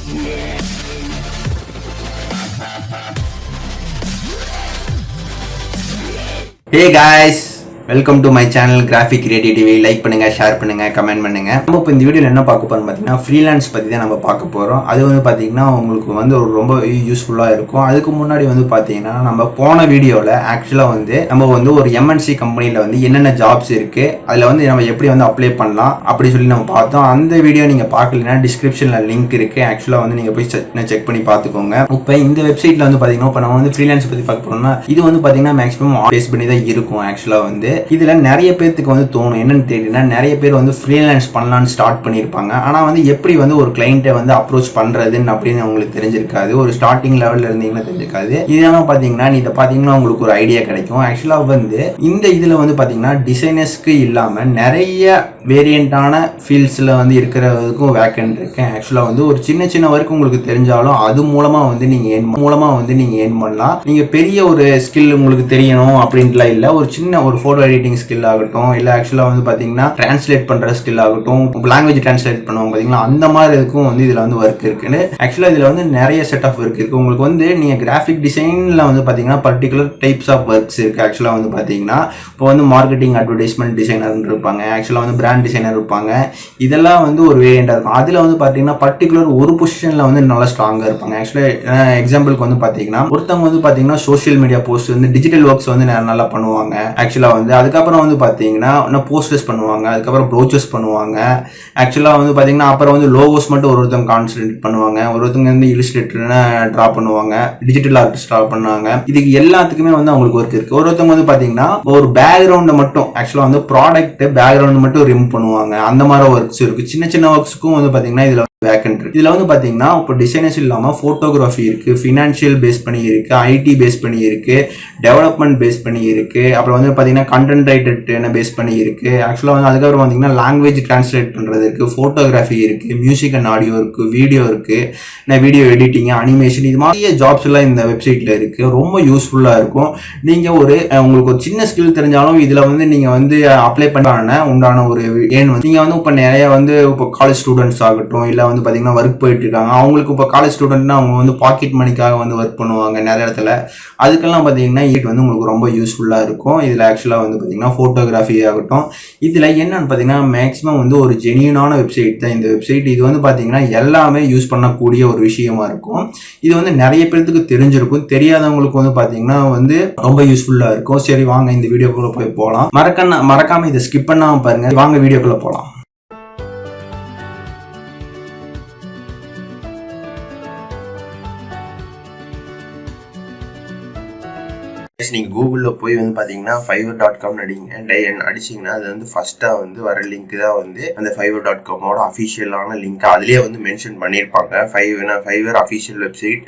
Hey guys, welcome to my channel Graphic Creativity. Like பண்ணுங்க, share பண்ணுங்க, comment பண்ணுங்க. நம்ம இப்போ இந்த வீடியோவில் என்ன பார்க்க போறோம் பார்த்தீங்கன்னா ஃப்ரீலான்ஸ் பற்றி தான் நம்ம பார்க்க போகிறோம். அது வந்து பார்த்தீங்கன்னா உங்களுக்கு வந்து ஒரு ரொம்ப யூஸ்ஃபுல்லாக இருக்கும். அதுக்கு முன்னாடி வந்து பார்த்தீங்கன்னா நம்ம போன வீடியோவில் ஆக்சுவலாக வந்து நம்ம வந்து ஒரு எம்என்சி கம்பெனியில் வந்து என்னென்ன ஜாப்ஸ் இருக்குது, அதில் வந்து நம்ம எப்படி வந்து அப்ளை பண்ணலாம் அப்படி சொல்லி நம்ம பார்த்தோம். அந்த வீடியோ நீங்கள் பார்க்கலன்னா டிஸ்கிரிப்ஷனில் லிங்க் இருக்குது. ஆக்சுவலாக வந்து நீங்கள் போய் செக் பண்ணி பார்த்துக்கோங்க. இப்போ இந்த வெப்சைட்டில் வந்து பார்த்தீங்கன்னா இப்போ நம்ம வந்து ஃப்ரீலான்ஸ் பற்றி பார்க்க போகிறோம்னா இது வந்து பார்த்தீங்கன்னா மேக்ஸிமம் பேஸ் பண்ணி தான் இருக்கும். ஆக்சுவலாக வந்து இதில் நிறைய பேருக்கு வந்து தோணும் என்னன்னு தெரியலனா, நிறைய பேர் வந்து ஃப்ரீலான்ஸ் பண்ணலான்னு ஸ்டார்ட் பண்ணியிருப்பாங்க. ஆனால் வந்து எப்படி வந்து ஒரு கிளைண்ட்டை வந்து அப்ரோச் பண்ணுறதுன்னு அப்படின்னு உங்களுக்கு தெரிஞ்சிருக்காது. ஒரு ஸ்டார்டிங் லெவலில் இருந்தீங்கன்னா தெரிஞ்சிருக்காது. இதெல்லாம் பார்த்தீங்கன்னா இதை பார்த்தீங்கன்னா உங்களுக்கு ஒரு ஐடியா கிடைக்கும். ஆக்சுவலாக வந்து இந்த இதில் வந்து பார்த்தீங்கன்னா டிசைனர்ஸ்க்கு இல்லாமல் நிறைய வேரியண்டான ஃபீல்ட்ஸில் வந்து இருக்கிறதுக்கும் வேக்கன்ட் இருக்கு. ஆக்சுவலாக வந்து ஒரு சின்ன சின்ன ஒர்க் உங்களுக்கு தெரிஞ்சாலும் அது மூலமாக வந்து நீங்கள் ஏர்ன் பண்ணலாம். நீங்கள் பெரிய ஒரு ஸ்கில் உங்களுக்கு தெரியணும் அப்படின்ட்டுலாம் இல்லை. ஒரு சின்ன ஒரு ஃபோட்டோ எடிட்டிங் ஸ்கில் ஆகட்டும், இல்லை ஆக்சுவலாக வந்து பார்த்தீங்கன்னா டிரான்ஸ்லேட் பண்ணுற ஸ்கில் ஆகட்டும், லாங்குவேஜ் டிரான்ஸ்லேட் பண்ணுவாங்க பார்த்தீங்களா, அந்த மாதிரி இருக்கும் வந்து இதில் வந்து ஒர்க் இருக்குன்னு. ஆக்சுவலாக இதில் வந்து நிறைய செட் ஆஃப் ஒர்க் இருக்குது. உங்களுக்கு வந்து நீங்கள் கிராஃபிக் டிசைனில் வந்து பார்த்தீங்கன்னா பர்டிகுலர் டைப்ஸ் ஆஃப் ஒர்க்ஸ் இருக்குது. ஆக்சுவலாக வந்து பார்த்தீங்கன்னா இப்போ வந்து மார்க்கெட்டிங் அட்வர்டைஸ்மெண்ட் டிசைனர் இருப்பாங்க, ஆக்சுவலாக வந்து பிராண்ட் டிசைனர் இருப்பாங்க. இதெல்லாம் வந்து ஒரு வேரியண்டாக இருக்கும். அதில் வந்து பார்த்தீங்கன்னா பர்டிகுலர் ஒரு பொசிஷனில் வந்து நல்லா ஸ்ட்ராங்காக இருப்பாங்க. ஆக்சுவலாக எக்ஸாம்பிளுக்கு வந்து பார்த்தீங்கன்னா ஒருத்தவங்க வந்து பார்த்தீங்கன்னா சோஷியல் மீடியா போஸ்ட் வந்து டிஜிட்டல் ஒர்க்ஸ் வந்து நல்லா பண்ணுவாங்க. ஆக்சுவலாக வந்து அதுக்கப்புறம் வந்து பார்த்தீங்கன்னா இன்னும் போஸ்டர்ஸ் பண்ணுவாங்க, அதுக்கப்புறம் ப்ரோச்சர்ஸ் பண்ணுவாங்க. ஆக்சுவலாக வந்து பார்த்தீங்கன்னா அப்புறம் வந்து லோகோஸ் மட்டும் ஒருத்தவங்க கான்சன்ட்ரேட் பண்ணுவாங்க, ஒருத்தவங்க வந்து இல்லுஸ்ட்ரேட்டர்னு ட்ரா பண்ணுவாங்க, டிஜிட்டல் ஆர்டிஸ்ட் ட்ரா பண்ணுவாங்க. இதுக்கு எல்லாத்துக்குமே வந்து அவங்களுக்கு ஒர்க் இருக்கு. ஒருத்தவங்க வந்து பார்த்தீங்கன்னா ஒரு பேக்ரவுண்டை மட்டும் ஆக்சுவலாக வந்து ப்ராடக்ட் பேக்ரவுண்ட் மட்டும் ரிமூவ் பண்ணுவாங்க. அந்த மாதிரி ஒர்க்ஸ் இருக்கு. சின்ன சின்ன ஒர்க்ஸுக்கும் வந்து பார்த்தீங்கன்னா இதில் வேக்கன்ட் இருக்கு. இதுல வந்து பாத்தீங்கன்னா இப்போ டிசைனர்ஸ் இல்லாம போட்டோகிராஃபி இருக்கு, ஃபினான்ஷியல் பேஸ் பண்ணி இருக்கு, ஐடி பேஸ் பண்ணி இருக்கு, டெவலப்மெண்ட் பேஸ் பண்ணி இருக்கு, அப்புறம் வந்து பாத்தீங்கன்னா கண்டென்ட் ரைட்டர் பேஸ் பண்ணி இருக்கு. ஆக்சுவலா வந்து அதுக்கப்புறம் பாத்தீங்கன்னா லாங்குவேஜ் டிரான்ஸ்லேட் பண்றது இருக்கு, போட்டோகிராஃபி இருக்கு, மியூசிக் அண்ட் ஆடியோ இருக்கு, வீடியோ இருக்கு, வீடியோ எடிட்டிங், அனிமேஷன், இது மாதிரி ஜாப்ஸ் எல்லாம் இந்த வெப்சைட்ல இருக்கு. ரொம்ப யூஸ்ஃபுல்லா இருக்கும். நீங்க உங்களுக்கு ஒரு சின்ன ஸ்கில் தெரிஞ்சாலும் இதுல வந்து நீங்க வந்து அப்ளை பண்ண உண்டான ஒரு நீங்க வந்து இப்ப நிறைய வந்து இப்போ காலேஜ் ஸ்டூடெண்ட்ஸ் ஆகட்டும், இல்ல வந்து பாத்தீங்கன்னா ஒர்க் போயிட்டு இருக்காங்க, அவங்களுக்கு இப்போ காலேஜ் ஸ்டூடெண்ட்னா அவங்க வந்து பாக்கெட் மணிக்காக வந்து ஒர்க் பண்ணுவாங்க நிறைய இடத்துல. அதுக்கெல்லாம் பாத்தீங்கன்னா இது வந்து உங்களுக்கு ரொம்ப யூஸ்ஃபுல்லா இருக்கும். இதுல ஆக்சுவலா வந்து பாத்தீங்கன்னா போட்டோகிராஃபி ஆகட்டும், இதுல என்னன்னு பாத்தீங்கன்னா மேக்ஸிமம் வந்து ஒரு ஜெனியூனான வெப்சைட் தான் இந்த வெப்சைட். இது வந்து பாத்தீங்கன்னா எல்லாமே யூஸ் பண்ணக்கூடிய ஒரு விஷயமா இருக்கும். இது வந்து நிறைய பேருக்கு தெரிஞ்சிருக்கும், தெரியாதவங்களுக்கு வந்து பாத்தீங்கன்னா வந்து ரொம்ப யூஸ்ஃபுல்லா இருக்கும். சரி வாங்க இந்த வீடியோக்குள்ள போய் போகலாம். மறக்காம இதை ஸ்கிப் பண்ணாம பாருங்க. வாங்க வீடியோக்குள்ள போகலாம். நீங்க கூகுள்ல போய் வந்து பாத்தீங்கன்னா fiverr.com அடிச்சீங்கன்னா அது வந்து ஃபர்ஸ்டா வந்து வர லிங்க் தான் வந்து அந்த fiverr.com அஃபிஷியலான லிங்க். அதுலயே வந்து மென்ஷன் பண்ணிருப்பாங்க Fiverr official website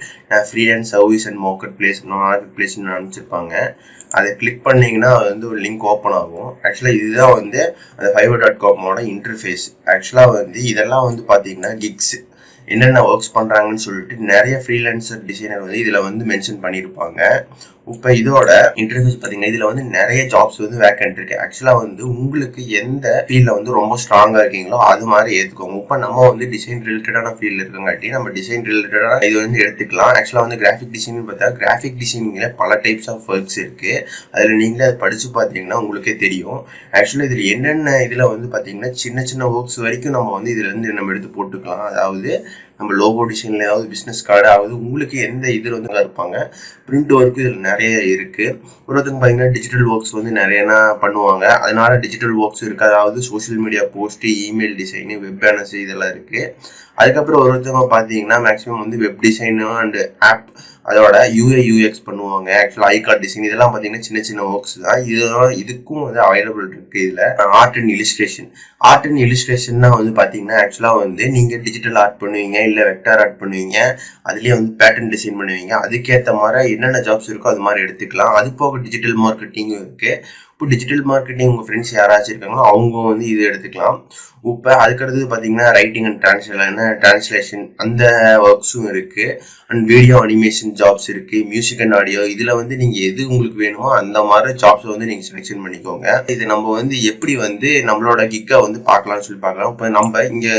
freelance service and marketplace அனுப்பிச்சிருப்பாங்க. அதை கிளிக் பண்ணீங்கன்னா அது வந்து ஒரு லிங்க் ஓப்பன் ஆகும். ஆக்சுவலா இதுதான் வந்து அந்த fiverr.com இன்டர்ஃபேஸ். ஆக்சுவலா வந்து இதெல்லாம் வந்து பாத்தீங்கன்னா கிக்ஸ் என்னென்ன ஒர்க்ஸ் பண்றாங்கன்னு சொல்லிட்டு நிறைய ஃப்ரீலான்சர் டிசைனர் வந்து இதுல வந்து மென்ஷன் பண்ணியிருப்பாங்க. இப்போ இதோட இன்டர்ஃபேஸ் பார்த்தீங்கன்னா இதில் வந்து நிறைய ஜாப்ஸ் வந்து வேக்கன்ட் இருக்கு. ஆக்சுவலாக வந்து உங்களுக்கு எந்த ஃபீல்டில் வந்து ரொம்ப ஸ்ட்ராங்காக இருக்கீங்களோ அது மாதிரி ஏற்றுக்கோங்க. இப்போ நம்ம வந்து டிசைன் ரிலேட்டடான ஃபீல்டு இருக்கங்காட்டி நம்ம டிசைன் ரிலேட்டடான இது வந்து எடுத்துக்கலாம். ஆக்சுவலாக வந்து கிராஃபிக் டிசைன் பார்த்தா கிராஃபிக் டிசைனிங்ல பல டைப்ஸ் ஆஃப் ஒர்க்ஸ் இருக்கு. அதில் நீங்களே அதை படிச்சு பார்த்தீங்கன்னா உங்களுக்கே தெரியும். ஆக்சுவலாக இதில் என்னென்ன இதில் வந்து பார்த்தீங்கன்னா சின்ன சின்ன ஒர்க்ஸ் வரைக்கும் நம்ம வந்து இதுல இருந்து நம்ம எடுத்து போட்டுக்கலாம். அதாவது நம்ம லோகோ டிசைன்ல ஏதாவது பிஸ்னஸ் கார்டு ஆகுது, உங்களுக்கு எந்த இதில் வந்து இருப்பாங்க. பிரிண்ட் ஒர்க்கு இதில் நிறைய இருக்கு. ஒருத்தங்க பார்த்தீங்கன்னா டிஜிட்டல் ஒர்க்ஸ் வந்து நிறைய பண்ணுவாங்க, அதனால டிஜிட்டல் ஒர்க்ஸ் இருக்கு. அதாவது social media post, email design, web banners இதெல்லாம் இருக்கு. அதுக்கப்புறம் ஒருத்தவங்க பார்த்தீங்கன்னா மேக்ஸிமம் வந்து வெப் டிசைனு அண்ட் ஆப் அதோட யூஎக்ஸ் பண்ணுவாங்க. ஆக்சுவலா ஐகார்ட் டிசைன் இதெல்லாம் பார்த்தீங்கன்னா சின்ன சின்ன ஒர்க்ஸ் தான். இதுக்கும் வந்து அவைலபிள் இருக்கு. இதுல ஆர்ட் அண்ட் இல்லுஸ்ட்ரேஷன்னா வந்து பாத்தீங்கன்னா ஆக்சுவலா வந்து நீங்க டிஜிட்டல் ஆர்ட் பண்ணுவீங்க, இல்ல வெக்டார் ஆர்ட் பண்ணுவீங்க, அதுலயே வந்து பேட்டர்ன் டிசைன் பண்ணுவீங்க. அதுக்கேற்ற மாதிரி என்னென்ன ஜாப்ஸ் இருக்கோ அது மாதிரி எடுத்துக்கலாம். அது போக டிஜிட்டல் மார்க்கெட்டிங்கும் இருக்கு. இப்போ டிஜிட்டல் மார்க்கெட்டிங் உங்க ஃப்ரெண்ட்ஸ் யாராச்சும் இருக்காங்களோ அவங்க வந்து இது எடுத்துக்கலாம். இப்போ அதுக்கடுத்து பார்த்தீங்கன்னா ரைட்டிங் அண்ட் டிரான்ஸ்லேஷன் அந்த ஒர்க்ஸும் இருக்கு. அண்ட் வீடியோ அனிமேஷன் ஜாப்ஸ் இருக்கு, மியூசிக் அண்ட் ஆடியோ. இதுல வந்து நீங்க எது உங்களுக்கு வேணுமோ அந்த மாதிரி ஜாப்ஸ் வந்து நீங்க செலெக்ஷன் பண்ணிக்கோங்க. இது நம்ம வந்து எப்படி வந்து நம்மளோட கிக்கை வந்து பார்க்கலாம்னு சொல்லி பார்க்கலாம். இப்போ நம்ம இங்க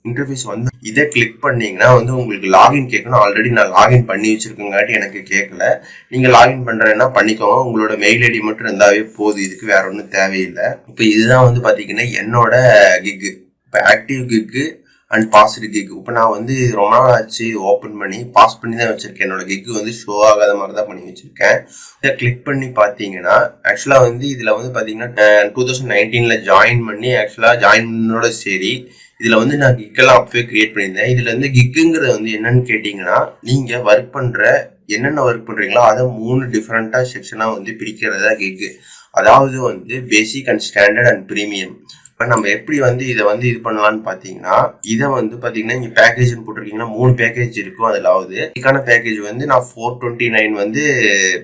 இன்டர்ஃபேஸ் வந்து இதை கிளிக் பண்ணீங்கன்னா வந்து உங்களுக்கு லாகின் கேட்கணும். ஆல்ரெடி நான் லாகின் பண்ணி வச்சிருக்கங்காட்டி எனக்கு கேட்கல. நீங்க லாகின் பண்றேன்னா பண்ணிக்கோங்க. உங்களோட மெயில் ஐடி மட்டும் இருந்தாவே போதும், இதுக்கு வேற ஒன்றும் தேவையில்லை. இப்போ இதுதான் வந்து பாத்தீங்கன்னா என்னோட கிக்கு. இப்போ active kick and passed kick. இப்போ நான் வந்து ரொம்ப நாள் ஆச்சு ஓப்பன் பண்ணி பாஸ் பண்ணி தான் வச்சிருக்கேன். என்னோட கிக்கு வந்து ஷோ ஆகாத மாதிரி தான் பண்ணி வச்சிருக்கேன். இதை கிளிக் பண்ணி பார்த்தீங்கன்னா ஆக்சுவலாக வந்து இதில் வந்து பார்த்தீங்கன்னா 2019 ஜாயின் பண்ணி ஆக்சுவலாக ஜாயின் பண்ணோட சரி இதுல வந்து நான் கிக்கெல்லாம் அப்பவே கிரியேட் பண்ணியிருந்தேன். இதுல வந்து கிக்குங்கிறது வந்து என்னன்னு கேட்டீங்கன்னா நீங்க ஒர்க் பண்ற என்னென்ன ஒர்க் பண்றீங்களோ அதை 3 டிஃப்ரெண்டா செக்ஷனா வந்து பிரிக்கிறதா கிக்கு. அதாவது வந்து பேசிக் அண்ட் ஸ்டாண்டர்ட் அண்ட் பிரீமியம். இப்போ நம்ம எப்படி வந்து இதை வந்து இது பண்ணலாம்னு பார்த்தீங்கன்னா இதை வந்து பார்த்தீங்கன்னா இங்கே பேக்கேஜ்னு போட்டிருக்கீங்கன்னா 3 பேக்கேஜ் இருக்கும். அதிலாவது இதுக்கான பேக்கேஜ் வந்து நான் 429 வந்து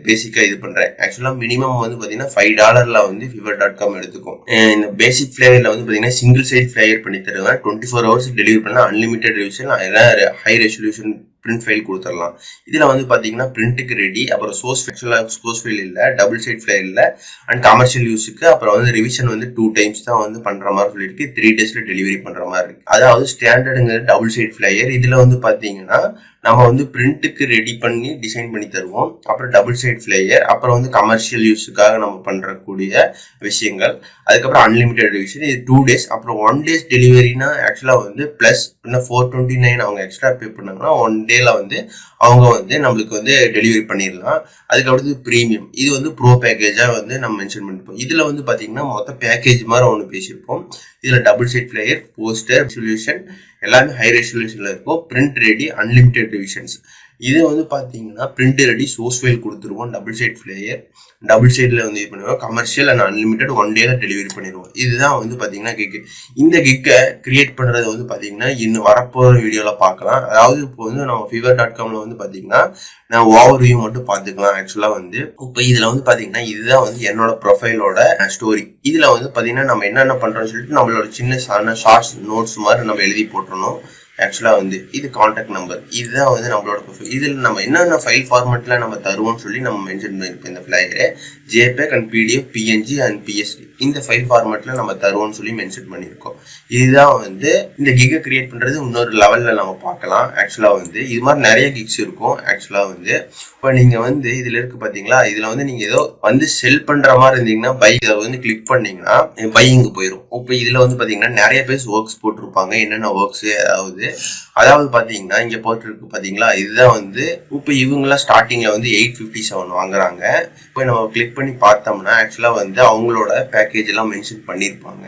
பேசிக்காக இது பண்ணுறேன். ஆக்சுவலாக மினிமம் வந்து பார்த்தீங்கன்னா $5 வந்து fiverr.com எடுத்துக்கும். இந்த பேசிக் ஃபிளேயரில் வந்து பார்த்தீங்கன்னா சிங்கிள் சைட் ஃபிளேயர் பண்ணி தருவேன். 24 hours டெலிவரி பண்ணலாம். Unlimited revision, high resolution print file கொடுத்துடலாம். இதில் வந்து பார்த்தீங்கன்னா பிரிண்ட்டுக்கு ரெடி, அப்புறம் சோர்ஸ் ஃபைல் இல்லை, டபுள் சைட் ஃபைல் இல்லை, அண்ட் கமர்ஷியல் யூஸுக்கு அப்புறம் வந்து ரிவிஷன் வந்து 2 times தான் வந்து பண்ணுற மாதிரி சொல்லியிருக்கு. 3 daysல டெலிவரி பண்ணுற மாதிரி இருக்கு. அதாவது ஸ்டாண்டர்டுங்கிறது டபுள் சைட் ஃபிளையர். இதில் வந்து பார்த்தீங்கன்னா நம்ம வந்து பிரிண்ட்டுக்கு ரெடி பண்ணி டிசைன் பண்ணி தருவோம். அப்புறம் டபுள் சைட் ஃபிளையர், அப்புறம் வந்து கமர்ஷியல் யூஸுக்காக நம்ம பண்ணுறக்கூடிய விஷயங்கள். அதுக்கப்புறம் அன்லிமிட்டெட் ரிவிஷன், இது 2 days. அப்புறம் 1 days டெலிவரினா ஆக்சுவலாக வந்து ப்ளஸ் இன்னும் 429 அவங்க எக்ஸ்ட்ரா பே பண்ணாங்கன்னா 1 dayல வந்து அவங்க வந்து நம்மளுக்கு வந்து டெலிவரி பண்ணிடலாம். அதுக்கடுத்து ப்ரீமியம், இது வந்து ப்ரோ பேக்கேஜாக வந்து நம்ம மென்ஷன் பண்ணிப்போம். இதில் வந்து பார்த்தீங்கன்னா மொத்த பேக்கேஜ் மாதிரி ஒன்று பேசியிருப்போம். இதில் double side flyer, poster, resolution எல்லாமே ஹை ரெசல்யூஷன்ல இருக்கும். Print ready, unlimited revisions. இது வந்து பார்த்தீங்கன்னா பிரிண்ட் ரெடி, சோர்ஸ் ஃபைல் கொடுத்துருவோம். டபுள் சைட் ஃபிளையர், டபுள் சைடில் வந்து இது பண்ணுவோம். கமர்ஷியல் அண்ட் அன்லிமிட்டெட் 1 dayல டெலிவரி பண்ணிடுவோம். இதுதான் வந்து பார்த்தீங்கன்னா கிக்கு. இந்த கிக்கை கிரியேட் பண்ணுறது வந்து பார்த்தீங்கன்னா இன்னும் வரப்போகிற வீடியோவில் பார்க்கலாம். அதாவது இப்போ வந்து நம்ம fiverr.comல வந்து பார்த்தீங்கன்னா நான் ஓவர் வியூ மட்டும் பார்த்துக்கலாம். ஆக்சுவலாக வந்து இப்போ இதில் வந்து பார்த்தீங்கன்னா இதுதான் வந்து என்னோட ப்ரொஃபைலோட ஸ்டோரி. இதில் வந்து பார்த்தீங்கன்னா நம்ம என்னென்ன பண்ணுறோம்னு சொல்லிட்டு நம்மளோட சின்ன ஷார்ட்ஸ் நோட்ஸ் மாதிரி நம்ம எழுதி போட்டுறணும். ஆக்சுவலாக வந்து இது கான்டாக்ட் நம்பர், இதுதான் வந்து நம்மளோட ப்ரொஃபைல். இதில் நம்ம என்னென்ன ஃபைல் ஃபார்மேட்டில் நம்ம தருவோம்னு சொல்லி நம்ம மென்ஷன் பண்ணியிருப்போம். இந்த ஃபிளையரு JPEG and PDF, PNG and PSD இந்த ஃபைல் ஃபார்மேட்டில் நம்ம தருவோம்னு சொல்லி மென்ஷன் பண்ணியிருக்கோம். இதுதான் வந்து இந்த கிக்கை கிரியேட் பண்ணுறது. இன்னொரு லெவலில் நம்ம பார்க்கலாம். ஆக்சுவலாக வந்து இது மாதிரி நிறைய கிக்ஸ் இருக்கும். ஆக்சுவலாக வந்து இப்போ நீங்கள் வந்து இதில் இருக்குது பார்த்தீங்களா, இதில் வந்து நீங்கள் ஏதோ வந்து செல் பண்ணுற மாதிரி இருந்தீங்கன்னா இதை வந்து கிளிக் பண்ணிங்கன்னா பையிங்கு போயிடும். இப்போ இதில் வந்து பார்த்தீங்கன்னா நிறைய பேர் ஒர்க்ஸ் போட்டிருப்பாங்க. என்னென்ன ஒர்க்ஸு அதாவது பார்த்தீங்கன்னா இங்கே போட்டுருக்கு பார்த்தீங்களா, இதுதான் வந்து இப்போ இவங்களாம் ஸ்டார்டிங்கில் வந்து 857 வாங்குறாங்க. இப்போ நம்ம கிளிக் பண்ணி பார்த்தோம்னா ஆக்சுவலாக வந்து அவங்களோட பேக்கேஜ் எல்லாம் மென்ஷன் பண்ணியிருப்பாங்க.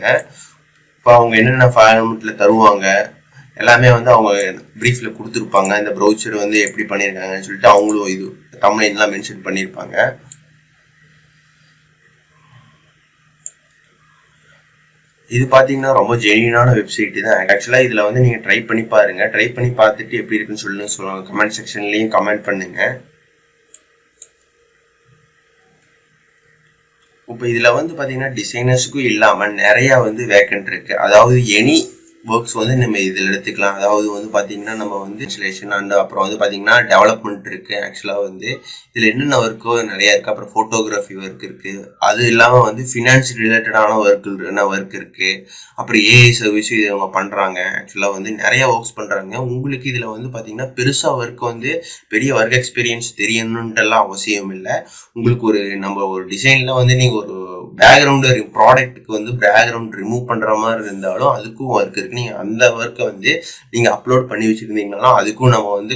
இப்போ அவங்க என்னென்ன ஃபார்மெட்டில் தருவாங்க எல்லாமே வந்து அவங்க ப்ரீஃபில் கொடுத்துருப்பாங்க. இந்த ப்ரௌச்சர் வந்து எப்படி பண்ணியிருக்காங்கன்னு சொல்லிட்டு அவங்களும் இது தம்ப்லைன்லாம் மென்ஷன் பண்ணியிருப்பாங்க. இது பார்த்தீங்கன்னா ரொம்ப ஜெனியூனான வெப்சைட் தான். ஆக்சுவலாக இதில் வந்து நீங்கள் ட்ரை பண்ணி பாருங்க. ட்ரை பண்ணி பார்த்துட்டு எப்படி இருக்குன்னு சொல்லுங்க. கமெண்ட் செக்ஷன்லேயும் கமெண்ட் பண்ணுங்க. இப்போ இதில் வந்து பார்த்தீங்கன்னா டிசைனர்ஸுக்கும் இல்லாமல் நிறையா வந்து வேக்கன்ட் இருக்கு. அதாவது எனி ஒர்க்ஸ் வந்து நம்ம இதில் எடுத்துக்கலாம். அதாவது வந்து பார்த்தீங்கன்னா நம்ம வந்து இன்ஸ்டலேஷன் அண்ட் அப்புறம் வந்து பார்த்தீங்கன்னா டெவலப்மெண்ட் இருக்கு. ஆக்சுவலாக வந்து இதில் என்னென்ன ஒர்க்கோ நிறையா இருக்குது. அப்புறம் ஃபோட்டோகிராஃபி ஒர்க் இருக்குது. அது இல்லாமல் வந்து ஃபினான்ஸ் ரிலேட்டடான ஒர்க் இருக்குது. அப்புறம் AI சர்வீஸும் இது அவங்க பண்ணுறாங்க. ஆக்சுவலாக வந்து நிறையா ஒர்க்ஸ் பண்ணுறாங்க. உங்களுக்கு இதில் வந்து பார்த்தீங்கன்னா பெருசாக ஒர்க் வந்து பெரிய ஒர்க் எக்ஸ்பீரியன்ஸ் தெரியணுன்ட்டுலாம் அவசியம் இல்லை. உங்களுக்கு நம்ம ஒரு டிசைனில் வந்து நீங்கள் ஒரு பேக்ரவுண்டு ப்ராடக்ட்டுக்கு வந்து பேக்ரவுண்ட் ரிமூவ் பண்ணுற மாதிரி இருந்தாலும் அதுக்கும் ஒர்க் இருக்குது. நீங்கள் அந்த ஒர்க்கை வந்து நீங்கள் அப்லோட் பண்ணி வச்சுருந்தீங்கனாலும் அதுக்கும் நம்ம வந்து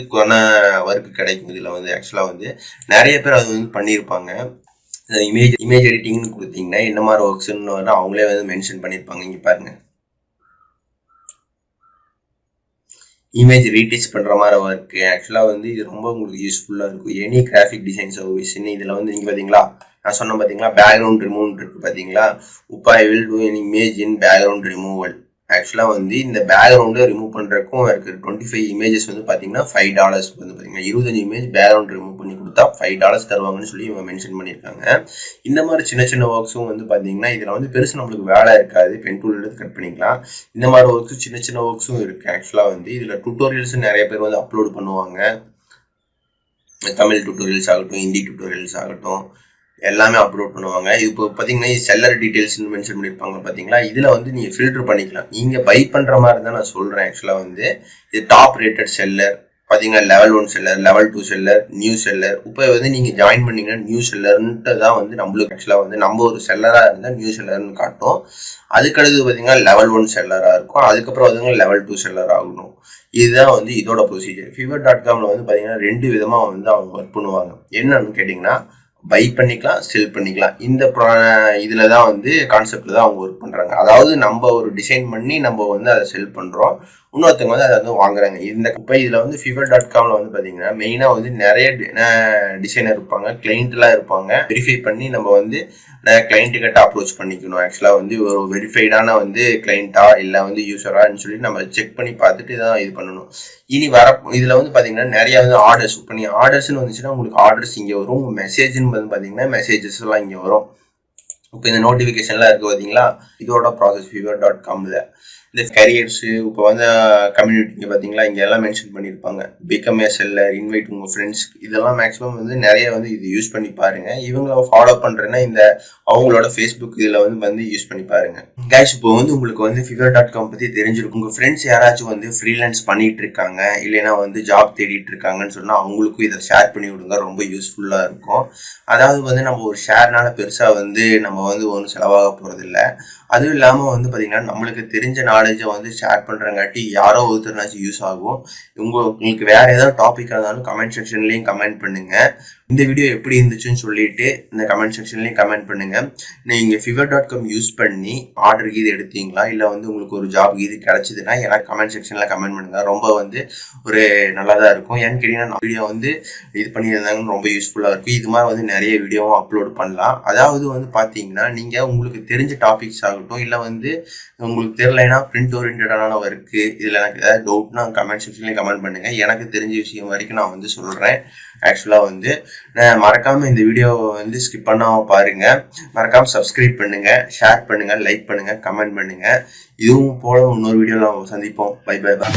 ஒர்க் கிடைக்கும். இதில் வந்து ஆக்சுவலாக வந்து நிறைய பேர் அது வந்து பண்ணியிருப்பாங்க. இமேஜ் எடிட்டிங்னு கொடுத்தீங்கன்னா என்ன மாதிரி ஒர்க்ஸ்ன்னு வந்து அவங்களே வந்து மென்ஷன் பண்ணியிருப்பாங்க. இங்கே பாருங்கள், இமேஜ் ரீடச் பண்ணுற மாதிரி ஒர்க்கு. ஆக்சுவலாக வந்து இது ரொம்ப உங்களுக்கு யூஸ்ஃபுல்லாக இருக்கும். எனி கிராஃபிக் டிசைன் சர்வீஸ்ன்னு இதில் வந்து நீங்கள் பார்த்தீங்களா நான் சொன்ன பார்த்தீங்களா பேக்ரவுண்ட் ரிமூவ் இருக்குது பார்த்தீங்களா. இப்போ I will do an image in background removal. ஆக்சுவலாக வந்து இந்த பேக்ரவுண்டை ரிமூவ் பண்ணுறதுக்கும் இருக்கிற 25 இமேஜஸ் வந்து பார்த்தீங்கன்னா $5 வந்து பார்த்தீங்கன்னா 25 இமேஜ் பேக்ரவுண்ட் ரிமூவ் பண்ணி கொடுத்தா $5 தருவாங்கன்னு சொல்லி இவங்க மென்ஷன் பண்ணியிருக்காங்க. இந்த மாதிரி சின்ன சின்ன ஒர்க்ஸும் வந்து பார்த்தீங்கன்னா இதில் வந்து பெருசு நம்மளுக்கு வேலை இருக்காது, பென் டூல் எடுத்து கட் பண்ணிக்கலாம். இந்த மாதிரி ஒர்க்ஸும் சின்ன சின்ன ஒர்க்ஸும் இருக்குது. ஆக்சுவலாக வந்து இதில் டுட்டோரியல்ஸ் நிறைய பேர் வந்து அப்லோட் பண்ணுவாங்க. தமிழ் டுட்டோரியல்ஸ் ஆகட்டும், ஹிந்தி டுட்டோரியல்ஸ் ஆகட்டும், எல்லாமே அப்லோட் பண்ணுவாங்க. இப்போ பார்த்தீங்கன்னா செல்லர் டீட்டெயில்ஸ்னு மென்ஷன் பண்ணியிருப்பாங்க பார்த்தீங்களா, இதில் வந்து நீங்கள் ஃபில்டர் பண்ணிக்கலாம். நீங்கள் பை பண்ணுற மாதிரி தான் நான் சொல்கிறேன். ஆக்சுவலாக வந்து இது டாப் ரேட்டட் செல்லர் பார்த்தீங்கன்னா level 1 seller, level 2 seller, new seller. இப்போ வந்து நீங்கள் ஜாயின் பண்ணீங்கன்னா நியூ செல்லர்ன்ட்டு தான் வந்து நம்மளுக்கு ஆக்சுவலாக வந்து நம்ம ஒரு செல்லராக இருந்தால் நியூ செல்லர்னு காட்டும். அதுக்கடுத்து பார்த்தீங்கன்னா லெவல் 1 செல்லராக இருக்கும். அதுக்கப்புறம் வந்து லெவல் 2 செல்லர் ஆகணும். இதுதான் வந்து இதோட ப்ரொசீஜர். Fiverr.comல வந்து பார்த்தீங்கன்னா 2 விதமாக வந்து அவங்க ஒர்க் பண்ணுவாங்க. என்னன்னு கேட்டிங்கன்னா பை பண்ணிக்கலாம், செல் பண்ணிக்கலாம். இந்த இதில் தான் வந்து கான்செப்டில் தான் அவங்க ஒர்க் பண்ணுறாங்க. அதாவது நம்ம ஒரு டிசைன் பண்ணி நம்ம வந்து அதை செல் பண்ணுறோம், இன்னொருத்தவங்க வந்து அதை வந்து வாங்குறாங்க. இப்போ இதில் வந்து Fiverr.comல வந்து பார்த்தீங்கன்னா மெயினாக வந்து நிறைய டிசைனர் இருப்பாங்க, கிளைண்ட்லாம் இருப்பாங்க. வெரிஃபை பண்ணி நம்ம வந்து கிளைண்ட்டுக்கிட்ட அப்ரோச் பண்ணிக்கணும். ஆக்சுவலாக வந்து ஒரு வெரிஃபைடான வந்து கிளைண்ட்டா இல்லை வந்து யூஸரான்னு சொல்லி நம்ம செக் பண்ணி பார்த்துட்டு தான் இது பண்ணணும். இனி வர இதில் வந்து பார்த்தீங்கன்னா நிறைய வந்து ஆர்டர்ஸ். இப்போ நீங்கள் ஆர்டர்ஸ்ன்னு வந்துச்சுன்னா உங்களுக்கு ஆர்டர்ஸ் இங்கே வரும். உங்கள் மெசேஜ்னு வந்து பார்த்தீங்கன்னா மெசேஜஸ் எல்லாம் இங்கே வரும். இப்போ இந்த நோட்டிஃபிகேஷன்லாம் இருக்குது பார்த்தீங்களா, இதோட ப்ராசஸ் Fiverr.comல. இந்த கரியர்ஸு இப்போ வந்து கம்யூனிட்டிங்க பார்த்தீங்களா, இங்கே எல்லாம் மென்ஷன் பண்ணியிருப்பாங்க. பிகம் ஏ செல்லர், இன்வைட் உங்கள் ஃப்ரெண்ட்ஸ், இதெல்லாம் மேக்ஸிமம் வந்து நிறைய வந்து இது யூஸ் பண்ணி பாருங்கள். இவங்களை ஃபாலோ பண்ணுறேன்னா இந்த அவங்களோட ஃபேஸ்புக் இதில் வந்து யூஸ் பண்ணி பாருங்கள். கைஸ், இப்போ வந்து உங்களுக்கு வந்து Fiverr.com பற்றி தெரிஞ்சிருக்கும். உங்கள் ஃப்ரெண்ட்ஸ் யாராச்சும் வந்து ஃப்ரீலான்ஸ் பண்ணிட்டு இருக்காங்க, இல்லைன்னா வந்து ஜாப் தேடிட்டு இருக்காங்கன்னு சொன்னால் அவங்களுக்கும் இதை ஷேர் பண்ணி விடுங்க, ரொம்ப யூஸ்ஃபுல்லாக இருக்கும். அதாவது வந்து நம்ம ஒரு ஷேர்னால பெருசாக வந்து நம்ம வந்து ஒன்றும் செலவாக போகிறதில்ல. அதுவும் இல்லாமல் வந்து பார்த்தீங்கன்னா நம்மளுக்கு தெரிஞ்ச நாலேஜை வந்து ஷேர் பண்ணுறங்காட்டி யாரோ ஒருத்தர்னாச்சும் யூஸ் ஆகும். உங்களுக்கு வேறு ஏதாவது டாபிக் இருந்தாலும் கமெண்ட் செக்ஷன்லேயும் கமெண்ட் பண்ணுங்கள். இந்த வீடியோ எப்படி இருந்துச்சுன்னு சொல்லிட்டு இந்த கமெண்ட் செக்ஷன்லேயும் கமெண்ட் பண்ணுங்கள். நீங்கள் Fiverr.com யூஸ் பண்ணி ஆர்டர் இது எடுத்தீங்களா, இல்லை வந்து உங்களுக்கு ஒரு ஜாப் இது கிடச்சிதுன்னா எனக்கு கமெண்ட் செக்ஷனில் கமெண்ட் பண்ணுங்கள். ரொம்ப வந்து ஒரு நல்லா தான் இருக்கும். ஏன்னு கேட்டிங்கன்னா வீடியோ வந்து இது பண்ணியிருந்தாங்கன்னு ரொம்ப யூஸ்ஃபுல்லாக இருக்கும். இது மாதிரி வந்து நிறைய வீடியோவும் அப்லோட் பண்ணலாம். அதாவது வந்து பார்த்தீங்கன்னா நீங்கள் உங்களுக்கு தெரிஞ்ச டாபிக்ஸ் ஆகட்டும், இல்லை வந்து உங்களுக்கு தெரியலைன்னா பிரிண்ட் ஓரியன்டான ஒர்க்கு, இதில் எனக்கு ஏதாவது டவுட்னா கமெண்ட் செக்ஷன்லேயும் கமெண்ட் பண்ணுங்கள். எனக்கு தெரிஞ்ச விஷயம் வரைக்கும் நான் வந்து சொல்கிறேன். ஆக்சுவலாக வந்து மறக்காமல் இந்த வீடியோவை வந்து ஸ்கிப் பண்ணாமல் பாருங்கள். மறக்காமல் சப்ஸ்கிரைப் பண்ணுங்கள், ஷேர் பண்ணுங்கள், லைக் பண்ணுங்கள், கமெண்ட் பண்ணுங்கள். இதுவும் போல இன்னொரு வீடியோவில் சந்திப்போம். Bye bye by.